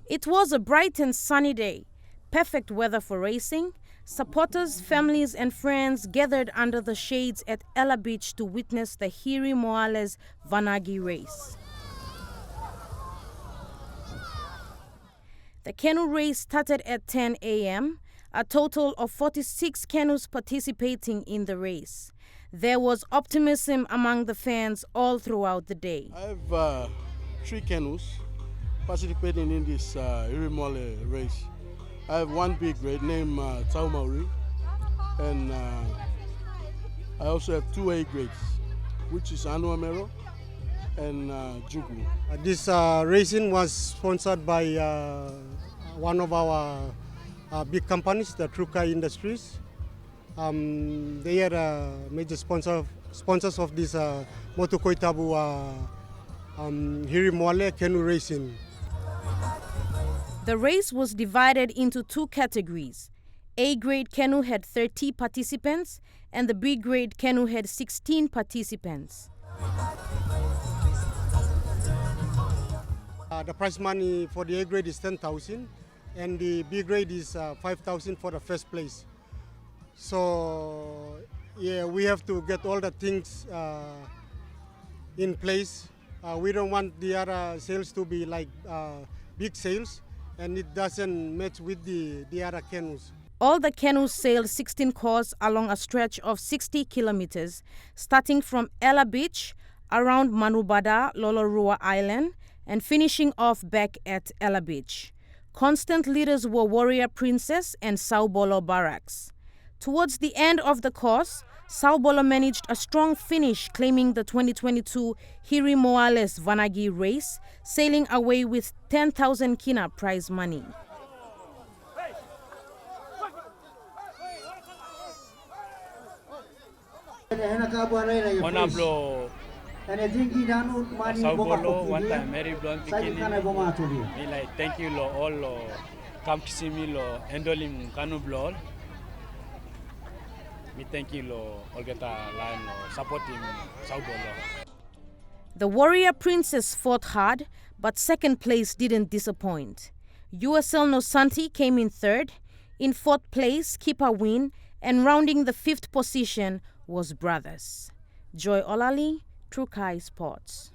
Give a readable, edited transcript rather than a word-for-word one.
It was a bright and sunny day, perfect weather for racing. Supporters, families and friends gathered under the shades at Ella Beach to witness the Hiri Moale's Vanagi race. The canoe race started at 10 a.m., a total of 46 canoes participating in the race. There was optimism among the fans all throughout the day. I have 3 canoes participating in this Hiri Moale race. I have one big grade named Moale, and I also have 2 A grades, which is Anuamero and Jugu. This racing was sponsored by one of our big companies, the Trukai Industries. They are major sponsors of this Motokoitabu Hiri Moale canoe racing. The race was divided into 2 categories. A-grade canoe had 30 participants and the B-grade canoe had 16 participants. The prize money for the A-grade is 10,000 and the B-grade is 5,000 for the first place. So yeah, we have to get all the things in place. We don't want the other sales to be like big sales, and it doesn't match with the other canoes. All the canoes sailed 16 courses along a stretch of 60 kilometers, starting from Ella Beach, around Manubada, Lolorua Island, and finishing off back at Ella Beach. Constant leaders were Warrior Princess and Saubolo Barracks. Towards the end of the course, Saubolo managed a strong finish, claiming the 2022 Hiri Moale's Vanagi race, sailing away with 10,000 kina prize money. Saubolo, one time, Mary Blonde Bikini. Me like, thank you, lo, all, lo, come to see me, lo, endolim Canoe Blood. Me thank you, lo, all get a line, lo, supporting Saubolo. The Warrior Princess fought hard, but second place didn't disappoint. USL Nosanti came in third. In fourth place, Keeper Win, and rounding the 5th position was Brothers. Joy Olali, Trukai Sports.